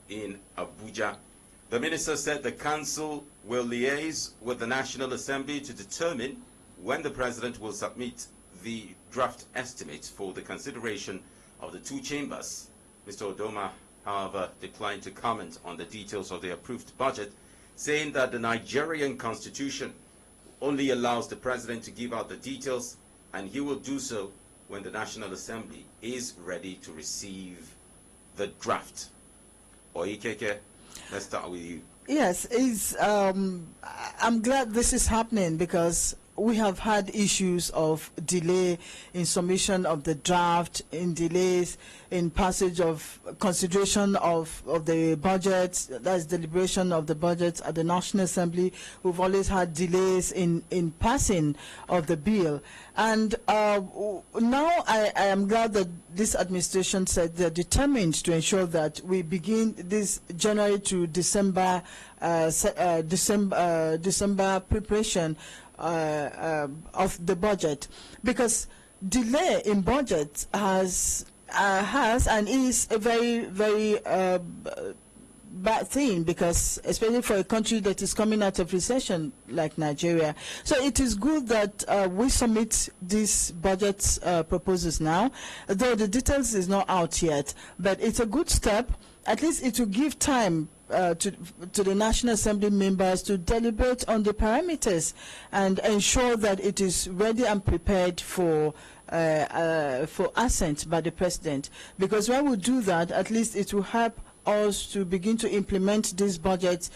in Abuja. The minister said the council will liaise with the National Assembly to determine when the president will submit the draft estimates for the consideration of the two chambers. Mr. Odoma, however, declined to comment on the details of the approved budget, saying that the Nigerian constitution only allows the president to give out the details, and he will do so when the National Assembly is ready to receive the draft. Oikeke, let's start with you. Yes, I'm glad this is happening because we have had issues of delay in submission of the draft, in delays in passage of consideration of the budget, that's deliberation of the budget at the National Assembly. We've always had delays in passing of the bill. And now I am glad that this administration said they're determined to ensure that we begin this January to December December preparation of the budget, because delay in budget has and is a very bad thing, because especially for a country that is coming out of recession like Nigeria. So it is good that we submit these budget proposals now, though the details is not out yet, but it's a good step. At least it will give time to the National Assembly members to deliberate on the parameters and ensure that it is ready and prepared for assent by the President. Because when we do that, at least it will help us to begin to implement these budgets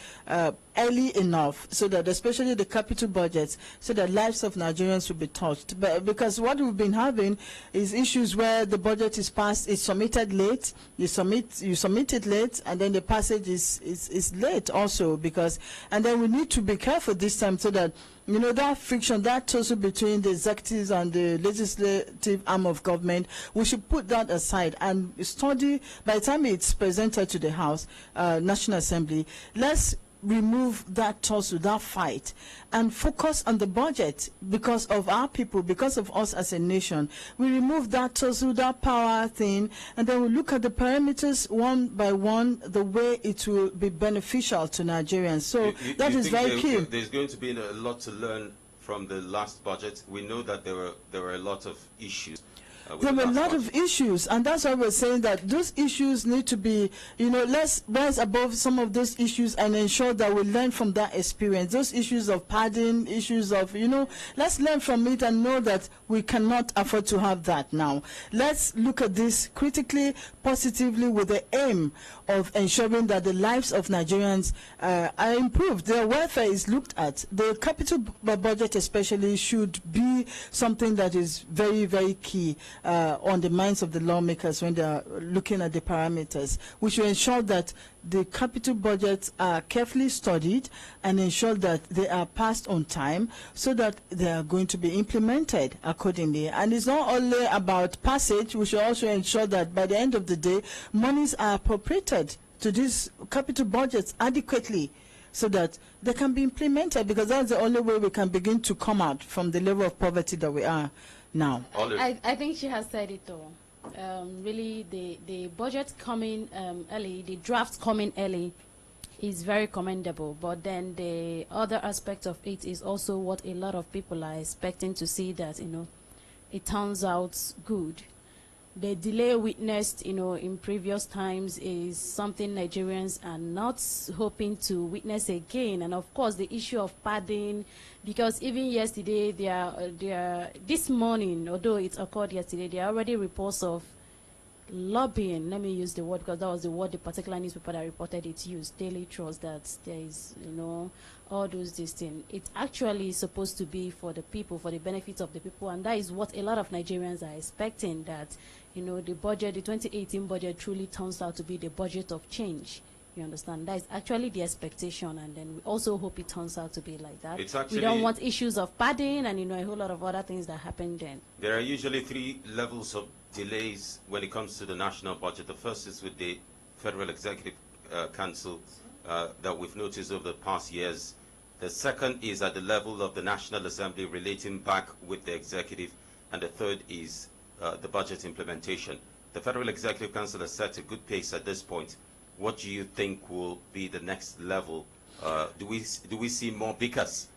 early enough, so that especially the capital budgets, so that lives of Nigerians will be touched. But because what we've been having is issues where the budget is passed, it's submitted late, you submit it late, and then the passage is late also, because, and then we need to be careful this time, so that, you know, that friction, that tussle between the executive and the legislative arm of government, we should put that aside and study. By the time it's presented to the House, National Assembly, let's remove that tussle, that fight, and focus on the budget because of our people, because of us as a nation. We remove that tussle, that power thing, and then we look at the parameters one by one, the way it will be beneficial to Nigerians. So that is very key. There's going to be a lot to learn from the last budget. We know that there were a lot of issues. There were a lot of issues, and that's why we're saying that those issues need to be, you know, let's rise above some of those issues and ensure that we learn from that experience. Those issues of padding, issues of, you know, let's learn from it and know that we cannot afford to have that now. Let's look at this critically, positively, with the aim of ensuring that the lives of Nigerians are improved. Their welfare is looked at. The capital budget especially should be something that is very, very key on the minds of the lawmakers when they are looking at the parameters. We should ensure that the capital budgets are carefully studied and ensure that they are passed on time, so that they are going to be implemented accordingly. And it's not only about passage, we should also ensure that by the end of the day, monies are appropriated to these capital budgets adequately, so that they can be implemented, because that's the only way we can begin to come out from the level of poverty that we are now. I think she has said it all. Really, the budget coming early, the draft coming early, is very commendable. But then the other aspect of it is also what a lot of people are expecting to see, that, you know, it turns out good. The delay witnessed, you know, in previous times is something Nigerians are not hoping to witness again. And of course, the issue of padding, because even yesterday, this morning, although it occurred yesterday, there are already reports of lobbying. Let me use the word because that was the word the particular newspaper that reported it used, Daily Trust, that there is, you know, all those things. It's actually supposed to be for the people, for the benefit of the people, and that is what a lot of Nigerians are expecting, that, you know, the budget, the 2018 budget truly turns out to be the budget of change. You understand? That is actually the expectation, and then we also hope it turns out to be like that. It's actually, we don't want issues of padding and, you know, a whole lot of other things that happen then. There are usually three levels of delays when it comes to the national budget. The first is with the Federal Executive Council that we've noticed over the past years. The second is at the level of the National Assembly relating back with the executive, and the third is the budget implementation. The Federal Executive Council has set a good pace at this point, what do you think will be the next level? Do we see more because?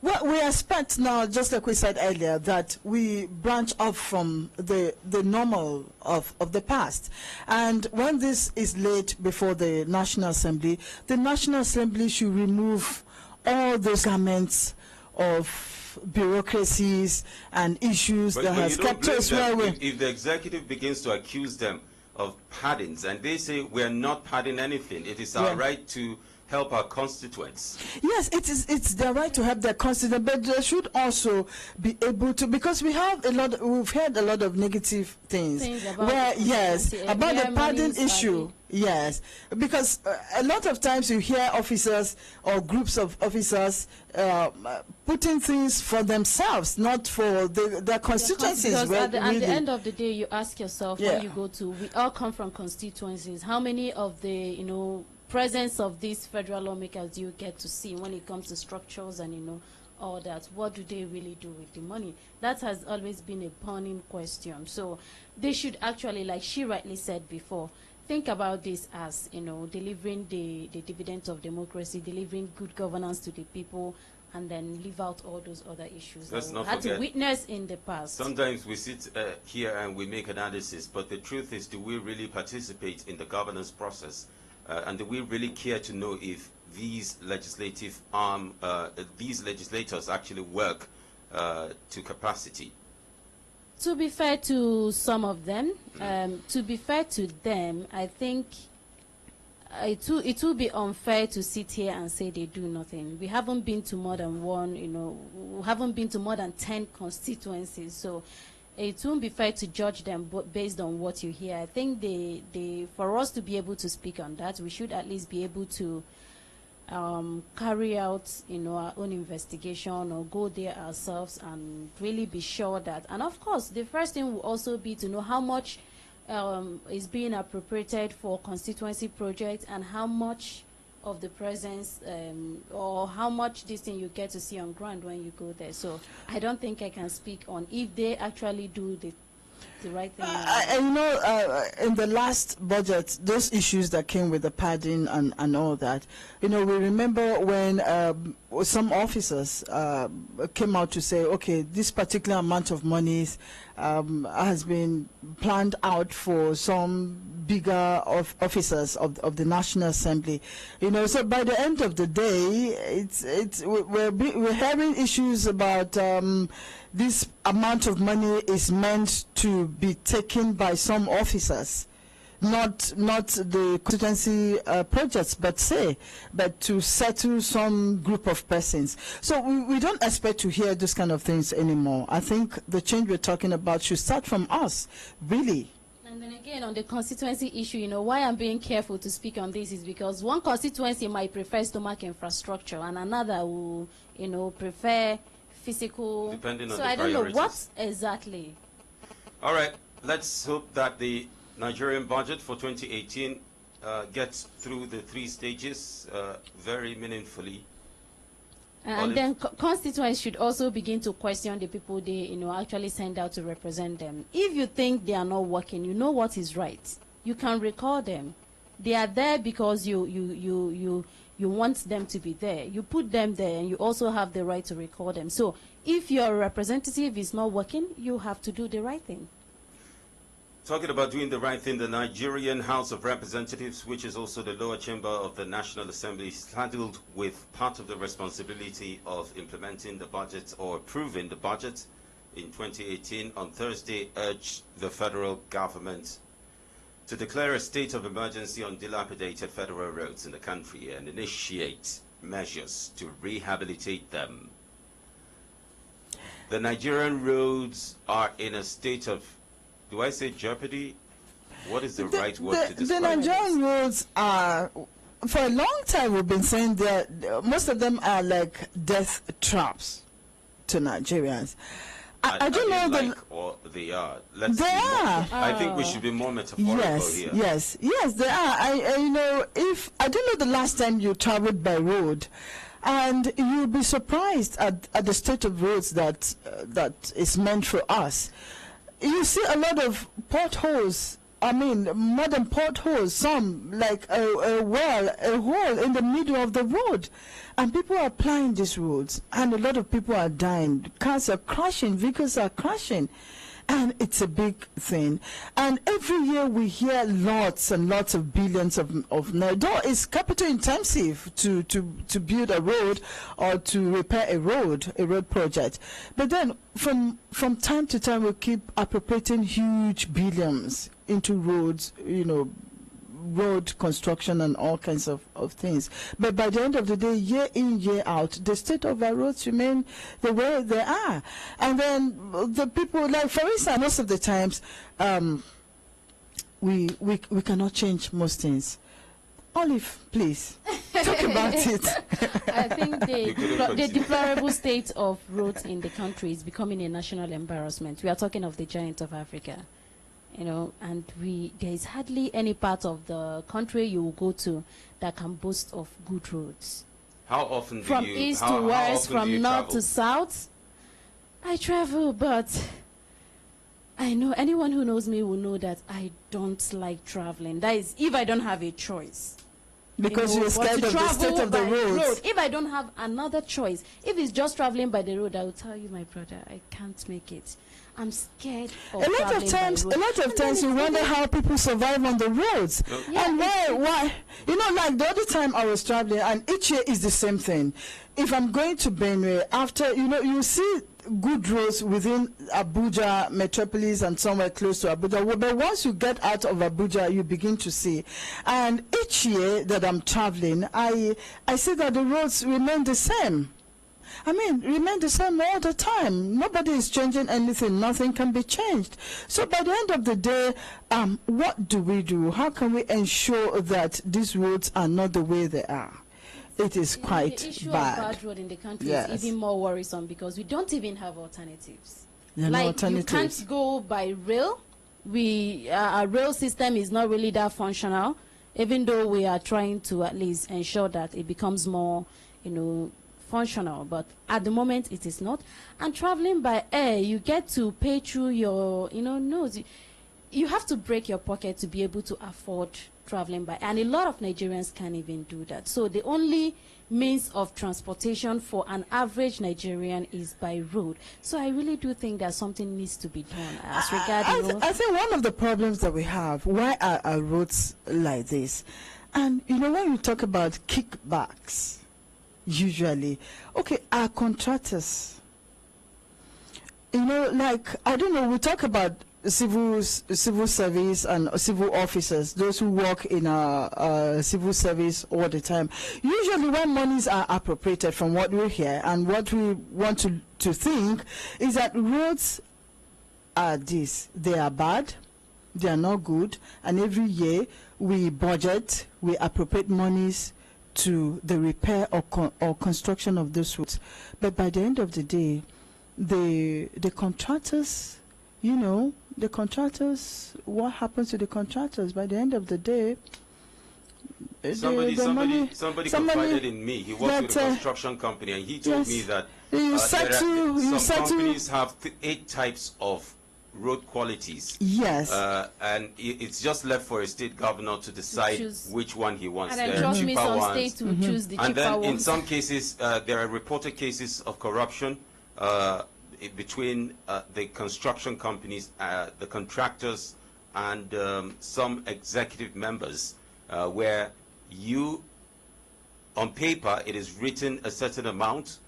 Well, we expect now, just like we said earlier, that we branch off from the normal of the past. And when this is laid before the National Assembly should remove all those garments of bureaucracies and issues that has kept us where we... If the executive begins to accuse them of pardons, and they say we're not pardoning anything, it is our right to help our constituents. Yes, it's their right to help their constituents, but they should also be able to, because we've heard a lot of negative things about about the pardon issue. Yes, because a lot of times you hear officers or groups of officers putting things for themselves, not for their constituencies. Because at the end of the day, you ask yourself, where you go to, we all come from constituencies. How many of the, presence of these federal lawmakers do you get to see when it comes to structures and, all that? What do they really do with the money? That has always been a burning question. So they should actually, like she rightly said before, think about this as, delivering the dividends of democracy, delivering good governance to the people, and then leave out all those other issues Let's that not we had forget, to witness in the past. Sometimes we sit here and we make analysis, but the truth is, do we really participate in the governance process? And do we really care to know if these legislators actually work to capacity? To be fair to some of them, to be fair to them, I think it will be unfair to sit here and say they do nothing. We haven't been to more than we haven't been to more than 10 constituencies, so it won't be fair to judge them based on what you hear. I think for us to be able to speak on that, we should at least be able to carry out, our own investigation or go there ourselves and really be sure that. And of course, the first thing will also be to know how much is being appropriated for constituency projects and how much of the presence or how much this thing you get to see on ground when you go there. So I don't think I can speak on if they actually do the right thing. In the last budget, those issues that came with the padding and all that, we remember when some officers came out to say, okay, this particular amount of monies has been planned out for some bigger officers of the National Assembly. So by the end of the day, we're having issues about this amount of money is meant to be taken by some officers, not the constituency projects, but to settle some group of persons. So we don't expect to hear those kind of things anymore. I think the change we're talking about should start from us, really. And then again, on the constituency issue, why I'm being careful to speak on this is because one constituency might prefer stomach infrastructure and another will, prefer physical. Depending on so the I don't priorities. know what exactly. All right, let's hope that the Nigerian budget for 2018 gets through the 3 stages very meaningfully. And then constituents should also begin to question the people they, actually send out to represent them. If you think they are not working, you know what is right. You can recall them. They are there because you want them to be there. You put them there, and you also have the right to recall them. So if your representative is not working, you have to do the right thing. Talking about doing the right thing, the Nigerian House of Representatives, which is also the lower chamber of the National Assembly, is saddled with part of the responsibility of implementing the budget or approving the budget in 2018. On Thursday, urged the federal government to declare a state of emergency on dilapidated federal roads in the country and initiate measures to rehabilitate them. The Nigerian roads are in a state of, do I say jeopardy? What is the right word to describe the Nigerian roads are, for a long time we've been saying that most of them are like death traps to Nigerians. I don't know or they are. They are. I think we should be more metaphorical here. Yes, they are. I don't know the last time you traveled by road, and you'll be surprised at the state of roads that is meant for us. You see a lot of potholes I mean, modern potholes, some like a hole in the middle of the road. And people are applying these roads, and a lot of people are dying. Cars are crashing, vehicles are crashing. And it's a big thing. And every year we hear lots and lots of billions of though it's capital intensive to build a road or to repair a road project. But then from time to time we keep appropriating huge billions into roads, road construction and all kinds of things. But by the end of the day, year in, year out, the state of our roads remain the way they are. And then the people, like for instance, most of the times, we cannot change most things. Olive, please, talk about it. I think the deplorable state of roads in the country is becoming a national embarrassment. We are talking of the giant of Africa. And there is hardly any part of the country you will go to that can boast of good roads. How often do from you east how, to how west, often do from you north travel? to south? I travel, but I know anyone who knows me will know that I don't like traveling. That is, if I don't have a choice. Because you're scared of the state of the roads. If I don't have another choice, if it's just traveling by the road, I will tell you, my brother, I can't make it. I'm scared of a lot of times you wonder how people survive on the roads. Yeah, and why like the other time I was traveling, and each year is the same thing. If I'm going to Benue, after you see good roads within Abuja metropolis and somewhere close to Abuja, but once you get out of Abuja, you begin to see. And each year that I'm traveling, I see that the roads remain the same. Remain the same all the time. Nobody is changing anything. Nothing can be changed. So by the end of the day, what do we do? How can we ensure that these roads are not the way they are? It is quite the issue bad. of bad road in the country Yes. is even more worrisome because we don't even have alternatives. There are no You alternatives. can't go by rail. Our rail system is not really that functional, even though we are trying to at least ensure that it becomes more, functional. But at the moment, it is not. And traveling by air, you get to pay through your, nose. You have to break your pocket to be able to afford traveling by, and a lot of Nigerians can't even do that. So the only means of transportation for an average Nigerian is by road. So I really do think that something needs to be done as regards. I think one of the problems that we have, why are our roads like this? And when we talk about kickbacks, usually, our contractors, I don't know, we talk about civil service and civil officers, those who work in civil service all the time. Usually when monies are appropriated, from what we hear and what we want to think, is that roads are this. They are bad, they are not good, and every year we budget, we appropriate monies to the repair or construction of those roads. But by the end of the day, the contractors, what happens to the contractors? By the end of the day, Somebody confided in me. He works with a construction company, and he told me that some companies have 8 types of road qualities. Yes. And it's just left for a state governor to decide which one he wants. And then trust me, some states will choose the cheaper and then in ones. some cases, there are reported cases of corruption between the construction companies, the contractors, and some executive members, where on paper, it is written a certain amount,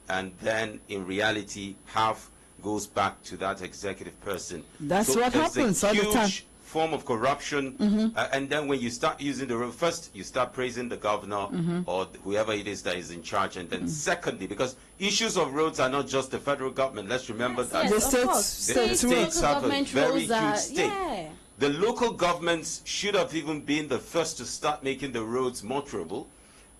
and then in reality, half goes back to that executive person. That's what happens all the time. Huge form of corruption, and then when you start using the road, first you start praising the governor or whoever it is that is in charge, and then secondly, because issues of roads are not just the federal government. Let's remember that Yes, The of course. states have a very huge stake. Yeah. The local governments should have even been the first to start making the roads motorable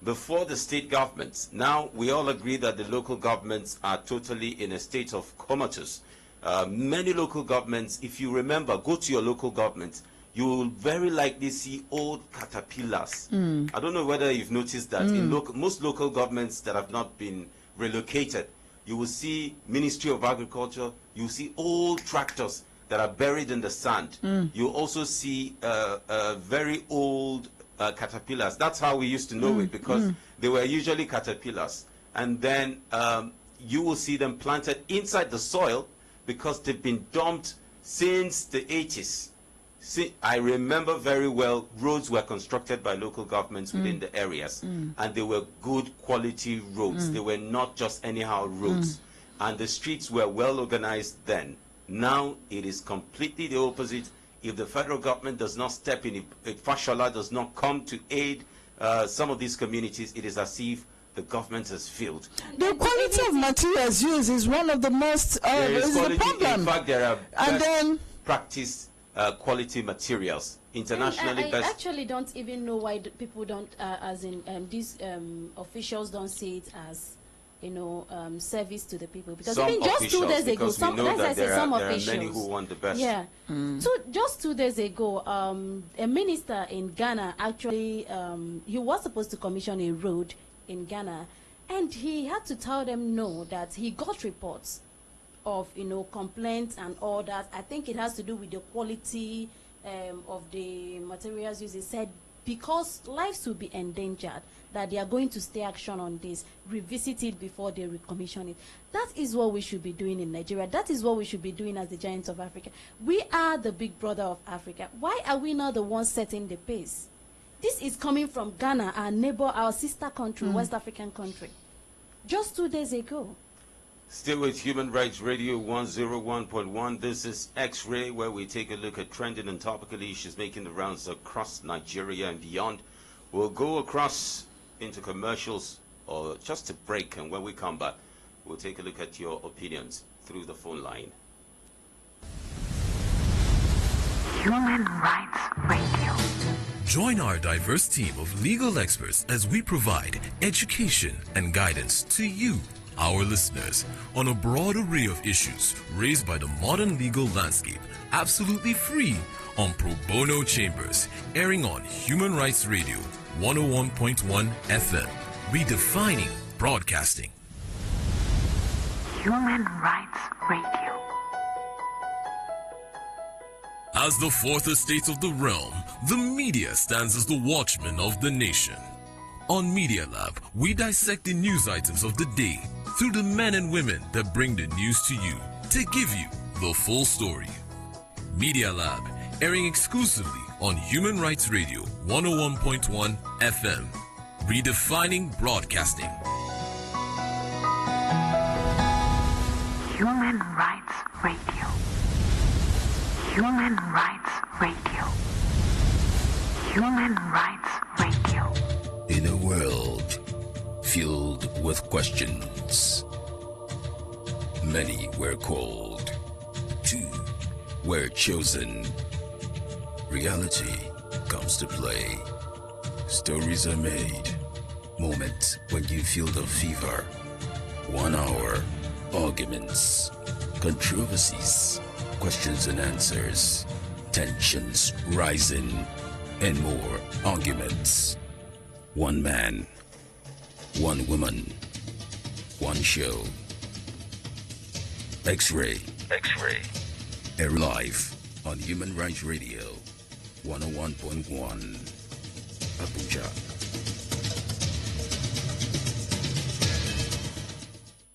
before the state governments. Now, we all agree that the local governments are totally in a state of comatose. Many local governments, if you remember, go to your local government, you will very likely see old caterpillars. I don't know whether you've noticed that in most local governments that have not been relocated, you will see Ministry of Agriculture, you will see old tractors, that are buried in the sand. You also see very old caterpillars. That's how we used to know it, because they were usually caterpillars. And then you will see them planted inside the soil because they've been dumped since the 80s. See, I remember very well, roads were constructed by local governments within the areas, and they were good quality roads. They were not just anyhow roads. And the streets were well organized then. Now it is completely the opposite. If the federal government does not step in, if Fashola does not come to aid some of these communities, it is as if the government has failed. The quality of materials used is one of the most is the problem. In fact, there are and then practice quality materials, internationally I best. actually don't even know why people don't, as in these officials don't see it as, you know, service to the people. Because Some even just 2 days ago, some there are many who want the best. Yeah. So just 2 days ago, a minister in Ghana actually, he was supposed to commission a road in Ghana, and he had to tell them no, that he got reports of, you know, complaints and all that. I think it has to do with the quality of the materials used. He said because lives will be endangered, that they are going to stay action on this, revisit it before they recommission it. That is what we should be doing in Nigeria. That is what we should be doing as the giants of Africa. We are the big brother of Africa. Why are we not the ones setting the pace? This is coming from Ghana, our neighbor, our sister country, West African country, just 2 days ago. Still with Human Rights Radio 101.1, this is X-Ray, where we take a look at trending and topical issues making the rounds across Nigeria and beyond. We'll go across into commercials or just a break, and when we come back, we'll take a look at your opinions through the phone line. Human Rights Radio. Join our diverse team of legal experts as we provide education and guidance to you, our listeners, on a broad array of issues raised by the modern legal landscape, absolutely free on Pro Bono Chambers, airing on Human Rights Radio 101.1 FM, redefining broadcasting. Human Rights Radio. As the fourth estate of the realm, the media stands as the watchman of the nation. On Media Lab, we dissect the news items of the day through the men and women that bring the news to you to give you the full story. Media Lab, airing exclusively on Human Rights Radio 101.1 FM, redefining broadcasting. Human Rights Radio. Human Rights Radio. Human Rights Radio. In a world filled with questions, many were called, 2 were chosen. Reality comes to play. Stories are made. Moments when you feel the fever. 1 hour. Arguments. Controversies. Questions and answers. Tensions rising. And more arguments. 1 man. 1 woman. 1 show. X-Ray. X-Ray. Air live on Human Rights Radio 101.1 Abuja.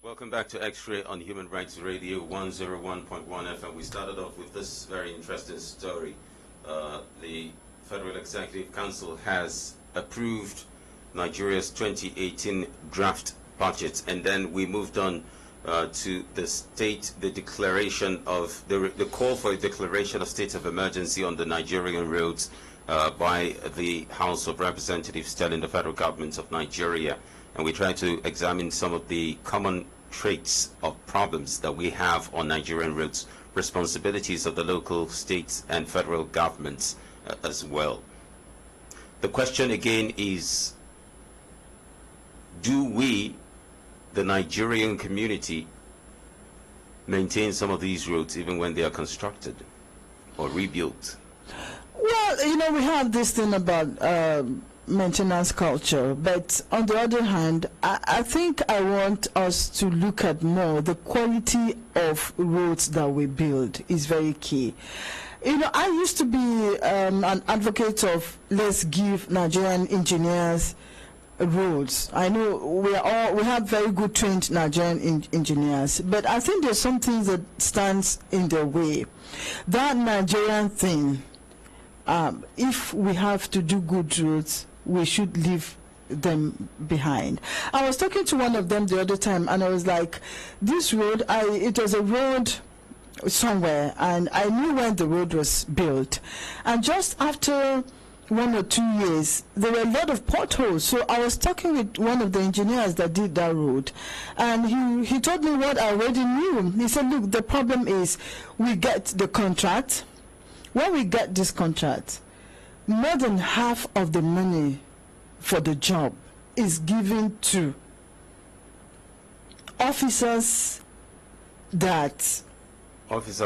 Welcome back to X-Ray on Human Rights Radio 101.1 FM. We started off with this very interesting story. The Federal Executive Council has approved Nigeria's 2018 draft budget, and then we moved on to the declaration of the call for a declaration of state of emergency on the Nigerian roads by the House of Representatives telling the federal government of Nigeria. And we try to examine some of the common traits of problems that we have on Nigerian roads, responsibilities of the local, states, and federal governments as well. The question again is, do we, the Nigerian community, maintain some of these roads even when they are constructed or rebuilt? Well, you know, we have this thing about maintenance culture, but on the other hand, I think I want us to look at more the quality of roads that we build is very key. You know, I used to be an advocate of let's give Nigerian engineers roads. I know we have very good trained Nigerian engineers, but I think there's something that stands in their way. That Nigerian thing, if we have to do good roads, we should leave them behind. I was talking to one of them the other time, and I was like, this road, it was a road somewhere, and I knew when the road was built, and just after 1 or 2 years there were a lot of potholes. So I was talking with one of the engineers that did that road, and he told me what I already knew. He said, look, the problem is we get the contract. When we get this contract, more than half of the money for the job is given to officers that government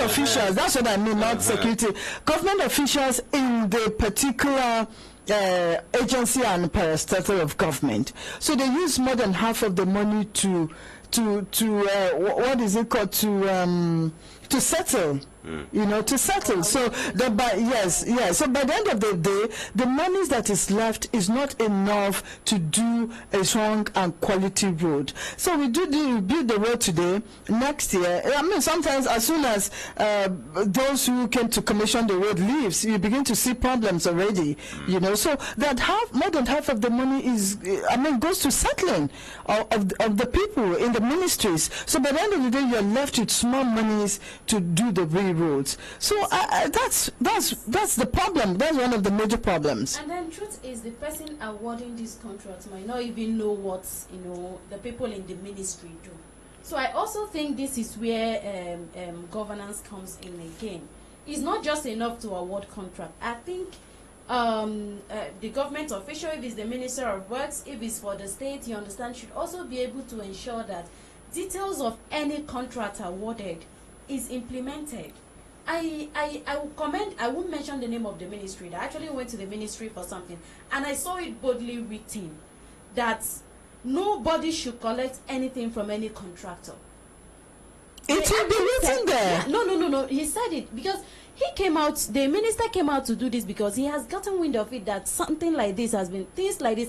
officials. That's what I mean, not security. Government officials in the particular agency and parastatal of government. So they use more than half of the money to what is it called, to settle. You know, to settle. So so by the end of the day, the money that is left is not enough to do a strong and quality road. So we build the road today. Next year, I mean, sometimes as soon as those who came to commission the road leaves, you begin to see problems already. You know, so that more than half of the money goes to settling of the people in the ministries. So by the end of the day, you're left with small monies to do the roads. So that's the problem. That's one of the major problems. And then truth is, the person awarding this contract might not even know what the people in the ministry do. So I also think this is where governance comes in again. It's not just enough to award contract. I think the government official, if it's the Minister of Works, if it's for the state, you understand, should also be able to ensure that details of any contract awarded is implemented. I will comment. I won't mention the name of the ministry. I actually went to the ministry for something, and I saw it boldly written that nobody should collect anything from any contractor. It will be written there. Yeah, no. He said it because the minister came out to do this because he has gotten wind of it that things like this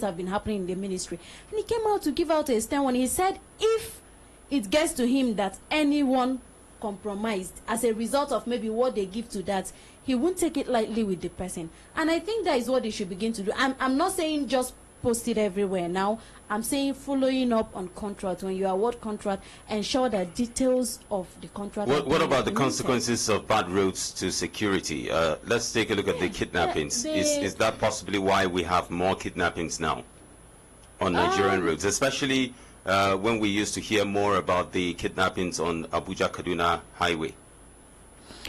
have been happening in the ministry, and he came out to give out a stand when he said if it gets to him that anyone compromised as a result of maybe what they give to that, he won't take it lightly with the person. And I think that is what they should begin to do. I'm not saying just post it everywhere now. I'm saying following up on contract. When you award contract, ensure that details of the contract. What about the consequences of bad roads to security? Let's take a look at the kidnappings. Is that possibly why we have more kidnappings now on Nigerian roads, especially when we used to hear more about the kidnappings on Abuja-Kaduna highway?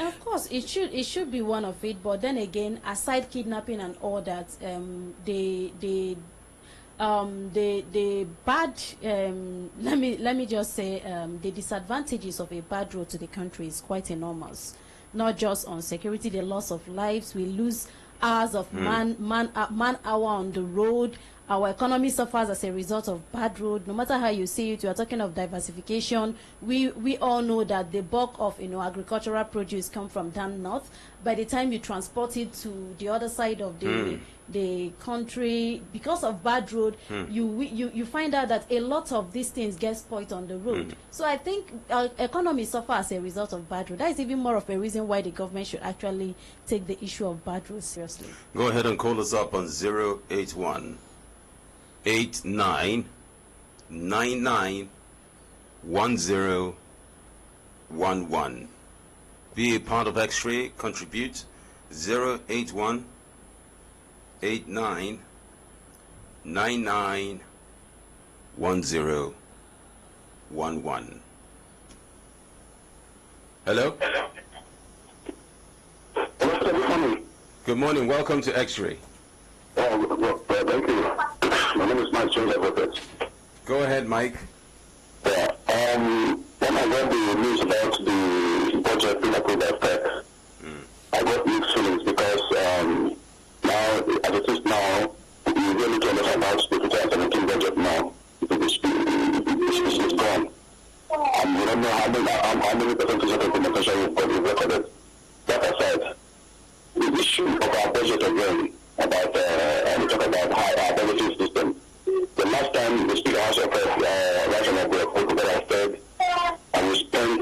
Of course, it should be one of it. But then again, aside kidnapping and all that, the bad let me just say the disadvantages of a bad road to the country is quite enormous. Not just on security, the loss of lives. We lose hours of man hour on the road. Our economy suffers as a result of bad road. No matter how you see it, you are talking of diversification. We all know that the bulk of agricultural produce come from down north. By the time you transport it to the other side of the country, because of bad road, you find out that a lot of these things get spoiled on the road. So I think our economy suffers as a result of bad road. That is even more of a reason why the government should actually take the issue of bad roads seriously. Go ahead and call us up on 081 89 99 1011. Be a part of X-Ray. Contribute 081 89 99 1011. Hello? Good morning. Welcome to X-Ray. Thank you. My name is Mike Jones. Go ahead, Mike. Yeah. When I read the news about the budget being approved by Fed, I got mixed feelings because as it is now, you really tell us about the 2017 budget now. It's gone. And we don't know how many percentage of implementation we've got recorded. That aside, the issue of our budget again, about we talk about how our budgeting system. The last time the Speaker House of National Board said, and we spent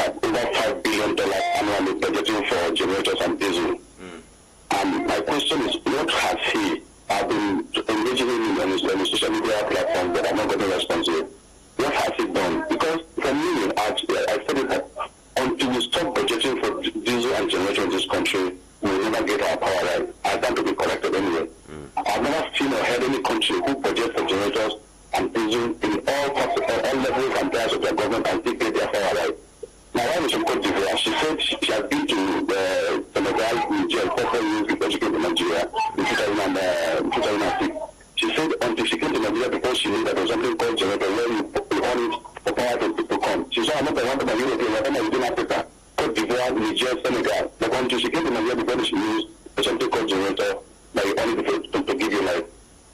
over $5 billion annually budgeting for generators and diesel. And my question is, what has he? I've been engaging him on his social media platform, but I'm not getting responsive. What has he done? Because for me, I said it that until we stop budgeting for diesel and generation in this country, we will never get our power right. I stand to be corrected anyway. I've never seen or heard any country who budgets for generators and diesel in all levels and tiers of their government and still pay their power right. Now, when she Cote d'Ivoire, she said she has been to the Senegal, Niger, 4 years before she came to Nigeria in 2006. She said until she came to Nigeria before she knew that there was something called generator where you on it for power to come. She saw another one by European, whatever within Africa, Cote d'Ivoire, Niger, Senegal. But until she came to Nigeria before she knew there's something called generator that you on it to give you life.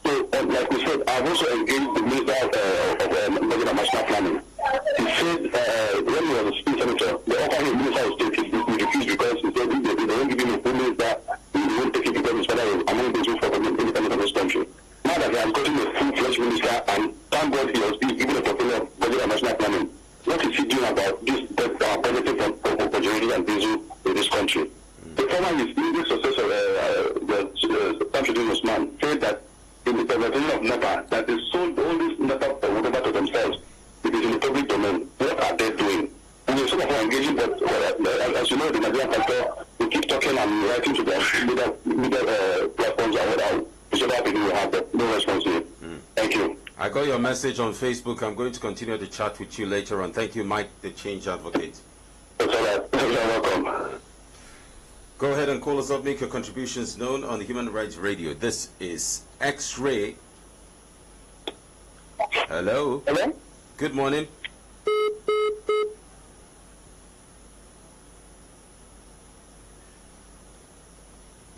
So, like we said, I've also engaged the Minister of Budget and National Planning. He said when he was a state senator, the offer him Minister of State, he refused because he said if they don't give him a full minister, he won't take it because his father was among those who fought for the independence of this country. Now that he has gotten a full-fledged minister, and thank God he was given a portfolio of Budget and National Planning, what is he doing about this budgeting for generation and diesel in this country? The former his leading successor, the man, said that in the presentation of NEPA, that they sold all this NEPA whatever to themselves. It is in the public domain. What are they doing? And some of them are engaging, but as you know, the Nigerian factor, we keep talking and writing to their media platforms and whatever. So that people will have no response here. Thank you. I got your message on Facebook. I'm going to continue the chat with you later on. Thank you, Mike, the Change Advocate. That's all right. You're welcome. Go ahead and call us up. Make your contributions known on the Human Rights Radio. This is X-Ray. Hello. Hello. Good morning.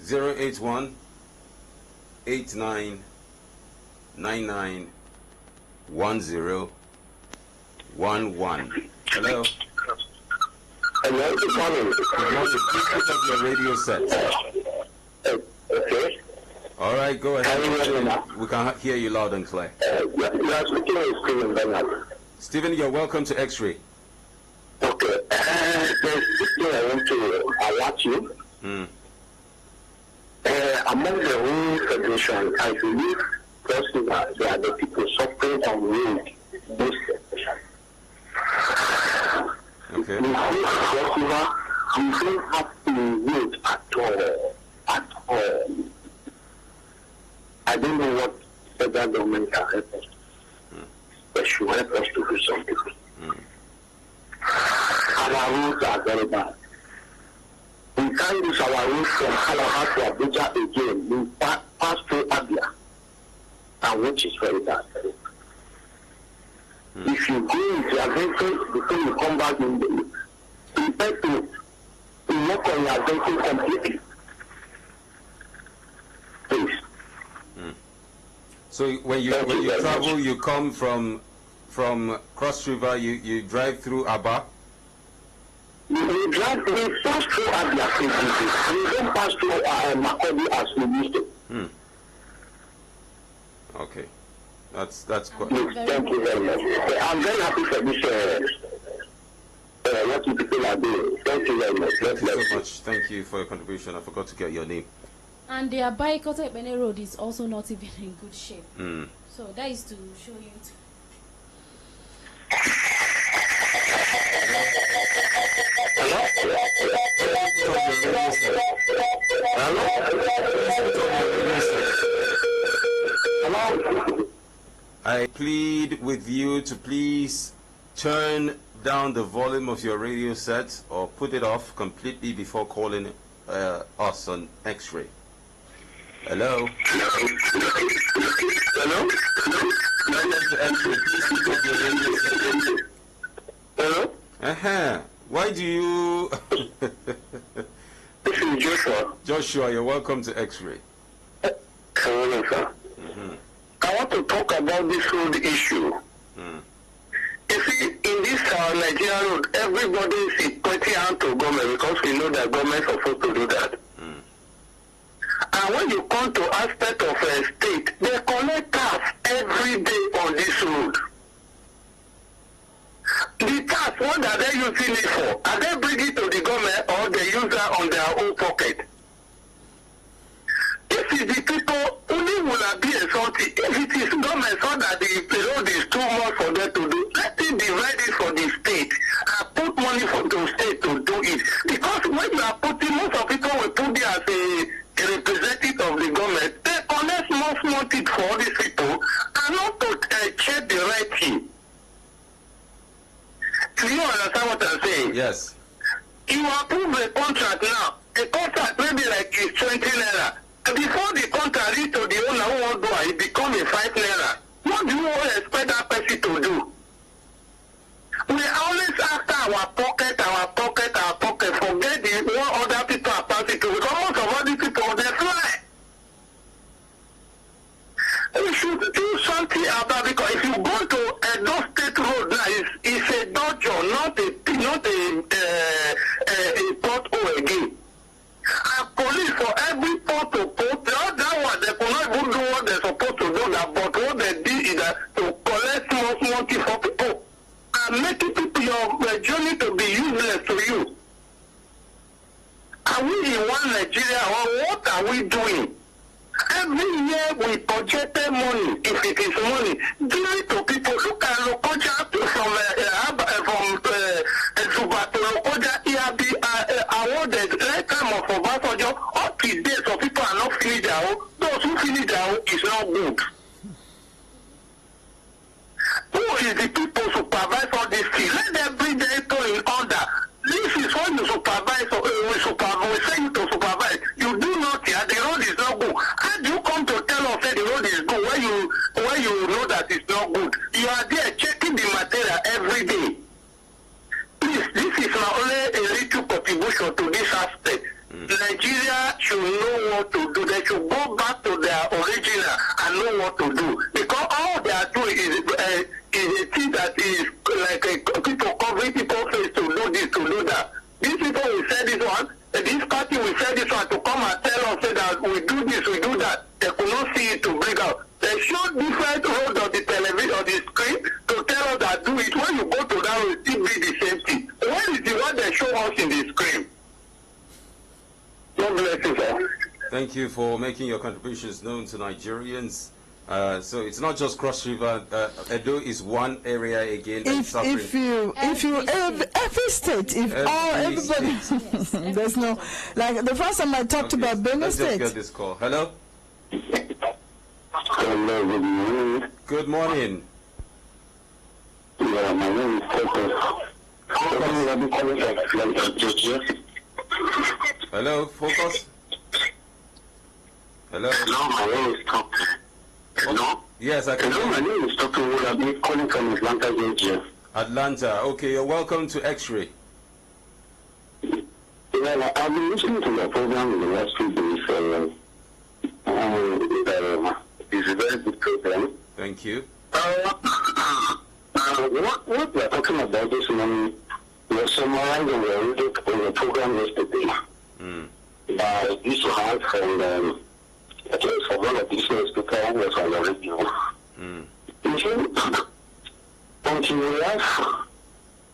Zero 81 89 99 10 11. Hello. Hello. Good morning. Good morning. Please put up your radio set. Okay. All right, go ahead. Can you hear me now? We can hear you loud and clear. You are speaking with Stephen Bernard. Stephen, you're welcome to X-Ray. Okay. There's this thing I want to alert you. Among the whole federation, I believe that they are the people suffering from road. Okay. In this we don't have to road at all. At all. I don't know what federal government can help us. But should help us to do something. Our roads are very bad. We can't use our roads from Calabar to Abuja again. We pass through Abia, and which is very bad. If you go into your vehicle before you come back in prepare to work on your vehicle completely. Please. So when you travel, you come from Cross River, you drive through Aba? We pass through Abia. We don't pass through Makurdi as we used to. Okay. That's quite... Thank you very much. I'm very happy for this, what you people are doing. Thank you very much. Thank you so much. Thank you for your contribution. I forgot to get your name. And their Baikote Bene Road is also not even in good shape. So that is to show you. I plead with you to please turn down the volume of your radio set or put it off completely before calling us on X-Ray. Hello? Hello? Hello? Why do you... This is Joshua. Joshua, you're welcome to X-Ray. Mr. Sir. I want to talk about this road issue. You see, in this Nigeria road, everybody is pointing out to government because we know that government is supposed to do that. And when you come to aspect of a state, they collect tax every day on this road. The tax, what are they using it for? Are they bring it to the government or they use that on their own pocket? If it is the people, only will be insulted. If it is government so that the road is too much for them to do, let it be ready for the state and put money for the state to do it. Because when you are putting, most of people will put there as a representative of the government, they collect small things for all these people and not to check the right thing. Do you understand what I'm saying? Yes. You approve a contract now. A contract maybe like is 20 naira. Before the contract reach to the owner who won't do it, it become a 5 naira. What do you expect that person to do? We always after our pocket, forget the what other people are passing to. Because most of all these people, they fly. We should do something about, because if you go to Edo State Road now, it's a dojo, not a pothole again. And police for every port to port, that one, they could not even do what they're supposed to do, that, but what they did is that to collect small things for people and making people your journey to be useless to you. Are we in one Nigeria, or what are we doing? Every year we projected money. If it is money, give it to people. Look at Lokoja from Suba to Lokoja. He has been awarded lifetime of Obasanjo. Up to date, so people are not finished their own. Those who finish their own is not good. Who is the people supervise all these things? Let them bring the people in order. This is what you supervise, we say you to supervise. You do nothing, and the road is not good. How do you come to tell us that the road is good when you know that it's not good? You are there checking the material every day. Please, this is my only a little contribution to this aspect. Nigeria should know what to do. They should go back to their original and know what to do. Because all they are doing is a thing that is like people covering people's face to do this, to do that. These people will say this one, this party will say this one to come and tell us that we do this, we do that. They could not see it to bring out. They show different roads on the television, on the screen, to tell us that do it. When you go to that, it will still be the same thing. Where is the one they show us in the screen? God bless you, sir. Thank you for making your contributions known to Nigerians. So it's not just Cross River. Edo is one area again. Every state, everybody, there's no, like the first time I talked about Benue Let's State. just get this call. Hello. Hello, good morning. Good morning. Yeah, my name is Hello, focus. Hello. Hello, my name is Tom. Hello? Yes, I can. Hello, my name is Dr. Wood. I've been calling from Atlanta, Georgia. Atlanta. Okay, you're welcome to X-Ray. Well, I've been listening to your program in the last few days. It's a very good program. Thank you. What we are talking about this morning was summarized on the program yesterday by this house and at least for one of these speakers who was on the radio. You see, until we have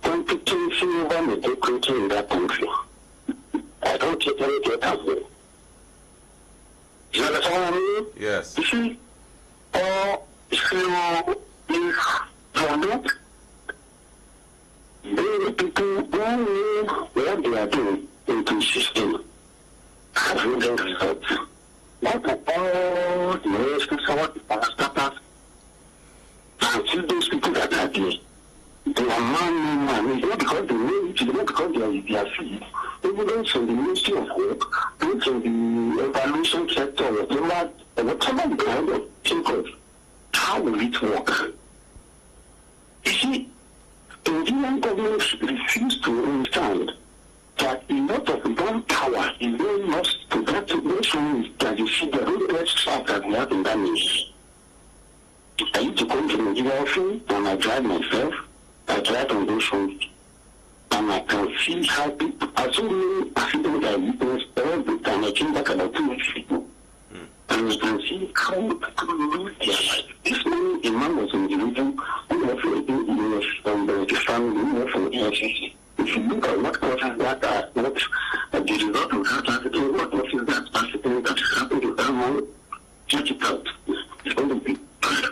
competency over mediocrity in that country, I don't get anything out there. You understand what I mean? Yes. You see, if you not bring people who know what they are doing into the system, have real results. Not all the rest of the parastatals, and see those people that are there. They are man. It's not because they know it, it's not because they are free. Evidence from the Ministry of Work, evidence from the evaluation sector, whatever the kind of think of, how will it work? You see, Nigerian governments refuse to understand that a lot of bomb power is being lost to that those homes that you see the road trap that we have in that nation. I used to come to Nigeria often, and I drive myself. I drive on those roads, and I can see how people, as so many accidents I witnessed all the time. I came back about 2 weeks ago, and you can see how people lose their life. This morning, a man was in the region who was from the family, who was from EFCC. If you look at what causes that, what the result of that accident, what causes that accident that happened to that man, check it out. It's going to be bad.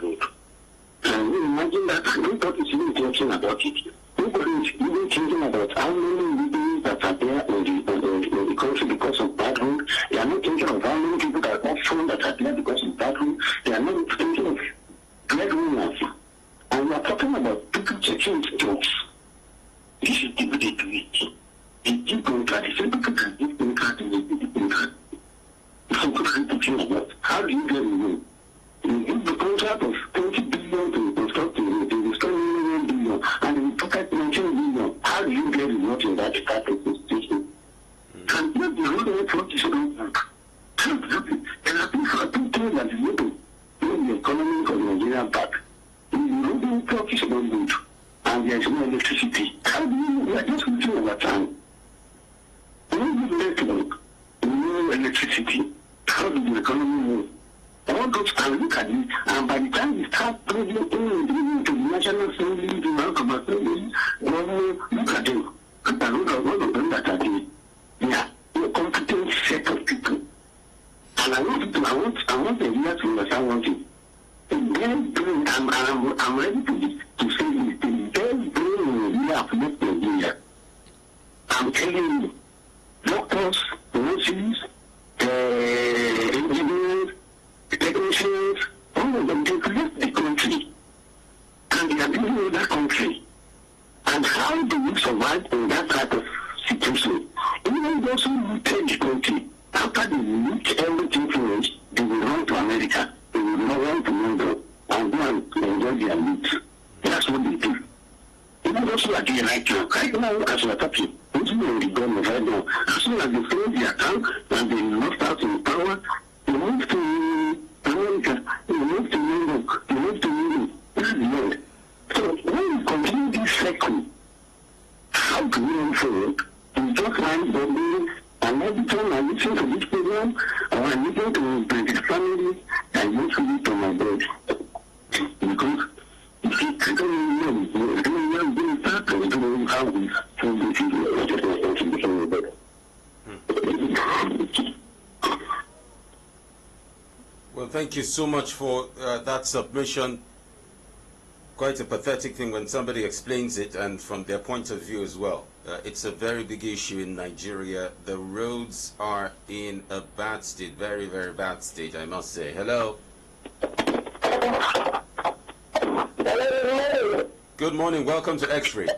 And you imagine that nobody is even thinking about it. Nobody is even thinking about how many people that are there in the country because of bad road. They are not thinking of how many people that are phone that are there because of bad road. They are not thinking of breadwinners. And we are talking about people checking jobs. This is the way they do it. They give contract. They say people can give contract and they give contract. So what are you talking about? How do you get money? You give the contract of 20 billion to construct it, they will spend 1 billion, and you pocket 19 billion. How do you get it in that type of situation? And yet the road network is not work. There are people that you need to bring the economy of Nigeria back. The road network is not good, and there is no electricity. How do you, we are just looking over time. No good network, no electricity. How do the economy move? All those can look at it, and by the time we start bringing in to the National Assembly, the National Assembly, look at them. Look at all of them that are there. They are a competent set of people. And I want the leader to understand one thing. I'm ready to say this. The very brain leader of this Nigeria. I'm telling you, doctors, nurses, engineers, technicians, all of them, they left the country. And they are living in that country. And how do we survive in that type of situation? Even those who looted the country, after they loot everything finished, they will run to America. They will not run to London and go and enjoy their loot. That's what they do. Even those who are there right now, as we are talking, those who are in the government right now, as soon as they finish their account and they lost out in power, they move to America, they move to London, they move to Europe. This is the end. So when we continue this cycle, how do we move forward? We just like the and every time I listen to this program, or I listen to the family, I go to it on my bed. Because if you don't know that, I don't know how we feel this is on the bed. Well, thank you so much for that submission. Quite a pathetic thing when somebody explains it, and from their point of view as well. It's a very big issue in Nigeria. The roads are in a bad state, very, very bad state, I must say. Hello. Good morning. Welcome to X-Ray.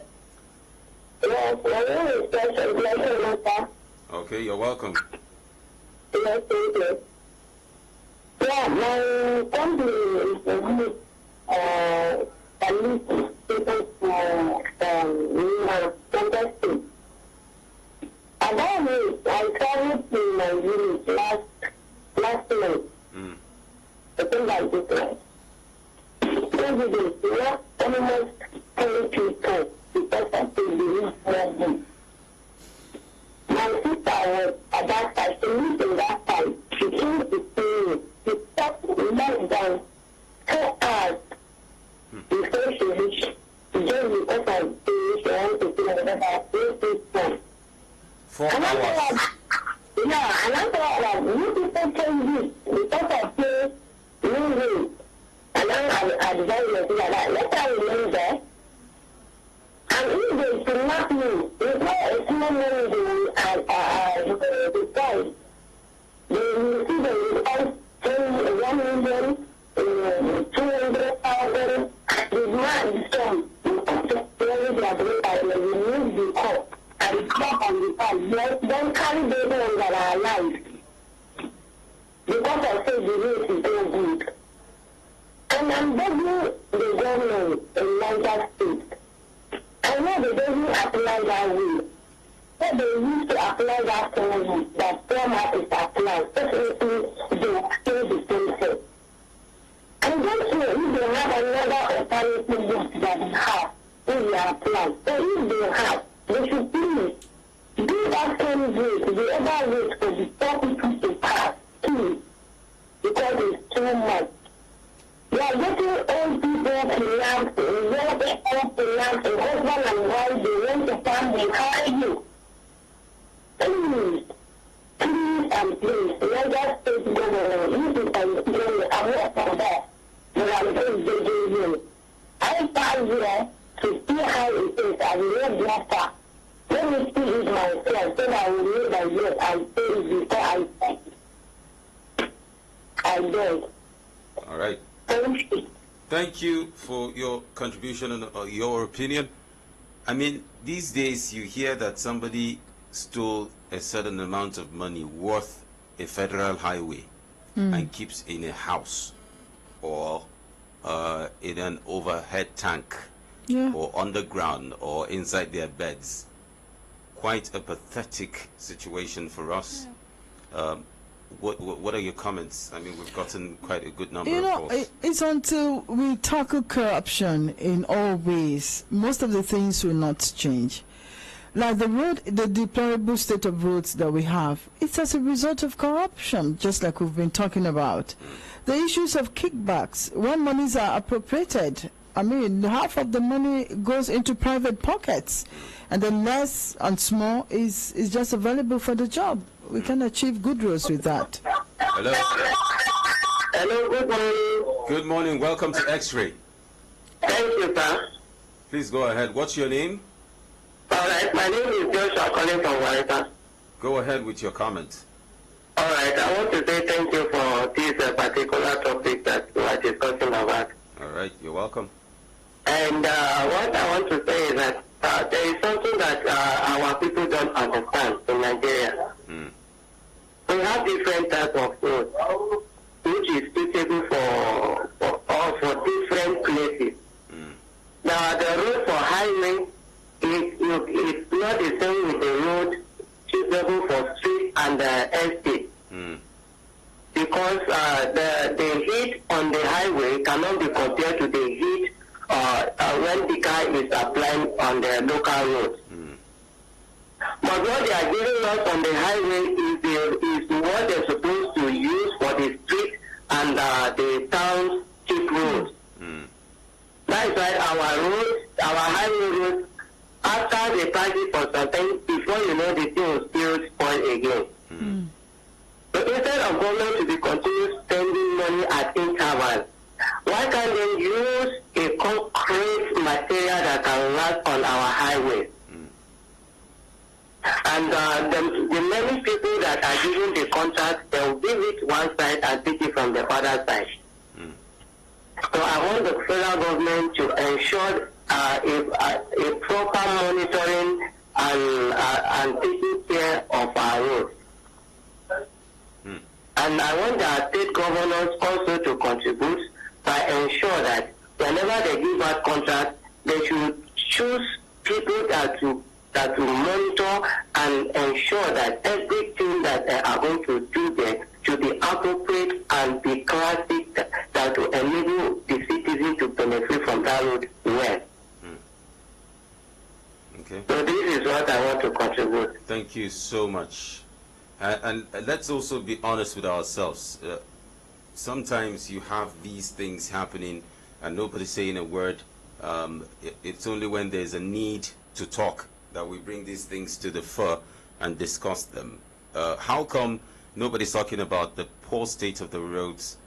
Yes, my name is Joshua. Okay, you're welcome. Yes, thank you. Yeah, my company is people contesting. About me, I traveled to my village last month. I think like this one. President, we have almost 10 people because of the village problem. My sister was at that time, she lived in that time. She came to see me. She stopped less than 4 hours before she reached. Just because of the she wanted to see another 3 4 hours. Yeah, and I thought that you people can this because of the moving. And then I decided to do that. Let her remain there. And if they kidnap me, it's not a small money they price. They will see the result, 1 million, 200,000. The man is some. They remove the cup and the cup and the pan. Don't carry the ones that are alive. Because I say the rate is so good. And I'm begging the government in Niger another alternative route that they have in their plan. So if they have, they should please do that same route, the other route for the poor people to pass, please, because it's too much. We are getting old people financed, young people financed, a husband and wife, they want to farm, they hire you. Please, please and please, let us take government, you people, I'm not for that, but I'm just begging you. I come here to see how it is, I will not far. Let me see it myself, so that I will know that yes, I say it before I say it. I beg. All right. Thank you. Thank you for your contribution and your opinion. I mean, these days you hear that somebody stole a certain amount of money worth a federal highway and keeps in a house or in an overhead tank or underground or inside their beds. Quite a pathetic situation for us. What are your comments? I mean, we've gotten quite a good number of calls. It's until we tackle corruption in all ways, most of the things will not change. Like the deplorable state of roads that we have, it's as a result of corruption, just like we've been talking about. The issues of kickbacks, when monies are appropriated, I mean, half of the money goes into private pockets, and the less and small is just available for the job. We can achieve good roads with that. Hello. Hello, good morning. Good morning. Welcome to X-Ray. Thank you, sir. Please go ahead. What's your name? All right, my name is Joshua calling from Warrington. Go ahead with your comment. All right, I want to say thank you for this particular topic that we are discussing about. All right, you're welcome. And what I want to say is that there is something that our people don't understand in Nigeria. We have different types of food, which is suitable for different places. Now, the road for highway is not the same with the road suitable for street and estate. Because the heat on the highway cannot be compared to the heat when the car is applying on the local road. But what they are giving us on the highway is what they're supposed to use for the street and the town cheap roads. That is why our roads, our highway roads, after they practice for some time, before you know, the thing will still spoil again. So instead of government to be continuing spending money at intervals, why can't they use a concrete material that can last on our highways? And the many people that are giving the contract, they will give it one side and take it from the other side. So I want the federal government to ensure a proper monitoring and taking care of our roads. And I want the state governors also to contribute by ensure that whenever they give out contracts, they should choose people that will monitor and ensure that everything that they are going to do there should be appropriate and be classic that will enable the citizen to benefit from that road well. Okay. So this is what I want to contribute. Thank you so much. And let's also be honest with ourselves. Sometimes you have these things happening and nobody's saying a word. It's only when there's a need to talk that we bring these things to the fore and discuss them. How come nobody's talking about the poor state of the roads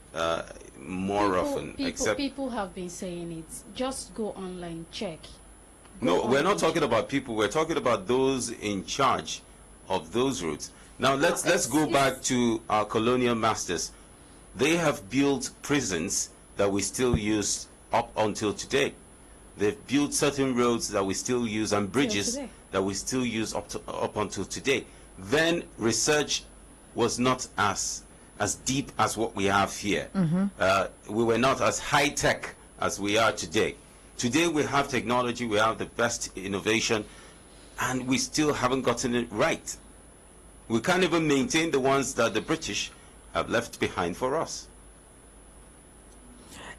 more often? People have been saying it. Just go online, check. No, we're not talking about people. We're talking about those in charge of those roads. Now let's go back to our colonial masters. They have built prisons that we still use up until today. They've built certain roads that we still use and bridges that we still use up until today. Then research was not as deep as what we have here. We were not as high tech as we are today. Today we have technology, we have the best innovation, and we still haven't gotten it right. We can't even maintain the ones that the British have left behind for us.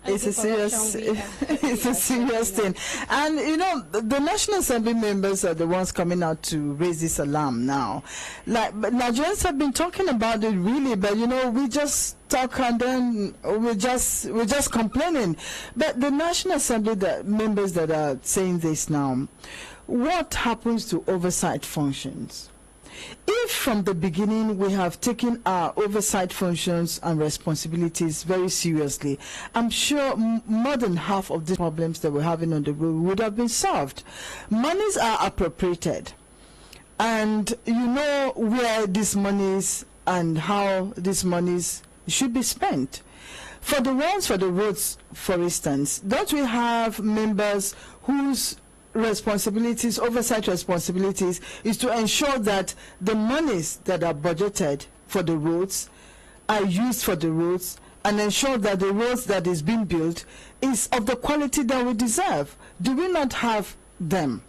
It's a serious, it's a serious thing. And you know, the National Assembly members are the ones coming out to raise this alarm now. Like, but Nigerians have been talking about it really, but you know, we just talk and then we're just complaining. But the National Assembly members that are saying this now, what happens to oversight functions? If from the beginning we have taken our oversight functions and responsibilities very seriously, I'm sure more than half of the problems that we're having on the road would have been solved. Monies are appropriated, and you know where these monies and how these monies should be spent. For the roads, for instance, don't we have members whose oversight responsibilities is to ensure that the monies that are budgeted for the roads are used for the roads, and ensure that the roads that is being built is of the quality that we deserve? Do we not have them?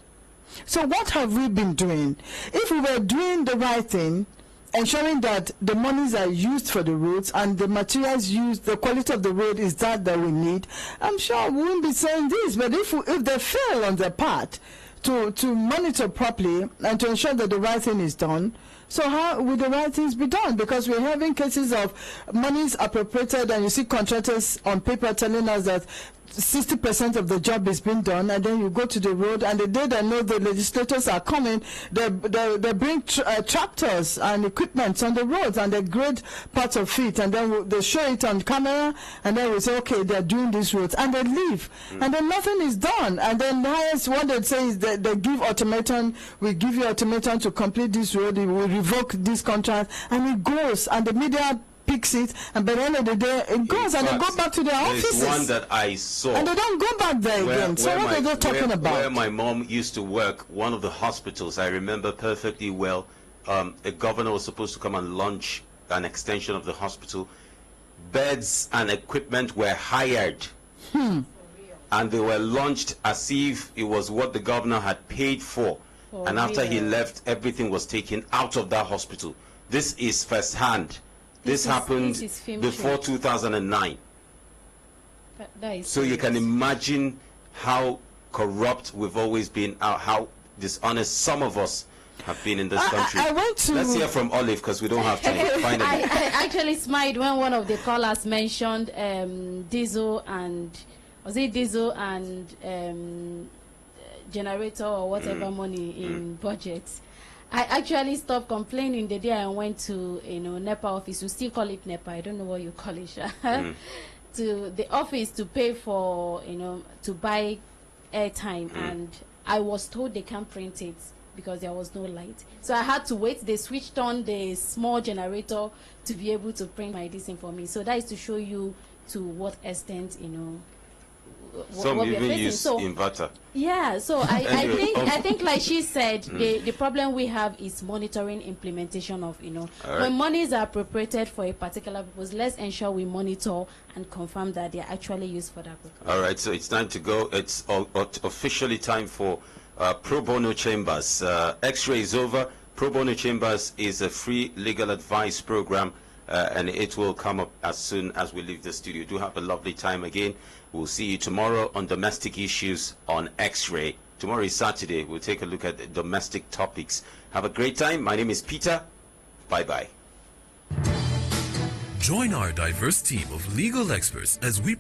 So what have we been doing? If we were doing the right thing, ensuring that the monies are used for the roads and the materials used, the quality of the road is that we need, I'm sure we wouldn't be saying this. But if they fail on their part to monitor properly and to ensure that the right thing is done, so how will the right things be done? Because we're having cases of monies appropriated, and you see contractors on paper telling us that 60% of the job is being done, and then you go to the road, and the day they know the legislators are coming, they bring tractors and equipment on the roads, and they grade parts of it, and then they show it on camera, and then we say, okay, they're doing these roads, and they leave, and then nothing is done. And then the highest one they say is that they give ultimatum, we give you ultimatum to complete this road, we will revoke this contract, and it goes, and the media picks it, and by the end of the day it goes, and they go back to their offices. There's one that I saw, and they don't go back there again. So what are they talking about? Where my mom used to work, one of the hospitals, I remember perfectly well, a governor was supposed to come and launch an extension of the hospital. Beds and equipment were hired, and they were launched as if it was what the governor had paid for. And after he left, everything was taken out of that hospital. This is first hand. This happened before 2009. So you can imagine how corrupt we've always been, how dishonest some of us have been in this country. Let's hear from Olive, because we don't have time. Finally. I actually smiled when one of the callers mentioned diesel and generator or whatever money in budgets. I actually stopped complaining the day I went to NEPA office. We still call it NEPA. I don't know what you call it. To the office to pay for to buy airtime, and I was told they can't print it because there was no light. So I had to wait. They switched on the small generator to be able to print my this thing for me. So that is to show you to what extent some what even use inverter. Yeah, so I think like she said, the problem we have is monitoring implementation of when monies are appropriated for a particular purpose, let's ensure we monitor and confirm that they are actually used for that purpose. All right, so it's time to go. It's officially time for Pro Bono Chambers. X-ray is over. Pro Bono Chambers is a free legal advice program, and it will come up as soon as we leave the studio. Do have a lovely time again. We'll see you tomorrow on domestic issues on X-Ray. Tomorrow is Saturday. We'll take a look at domestic topics. Have a great time. My name is Peter. Bye-bye. Join our diverse team of legal experts as we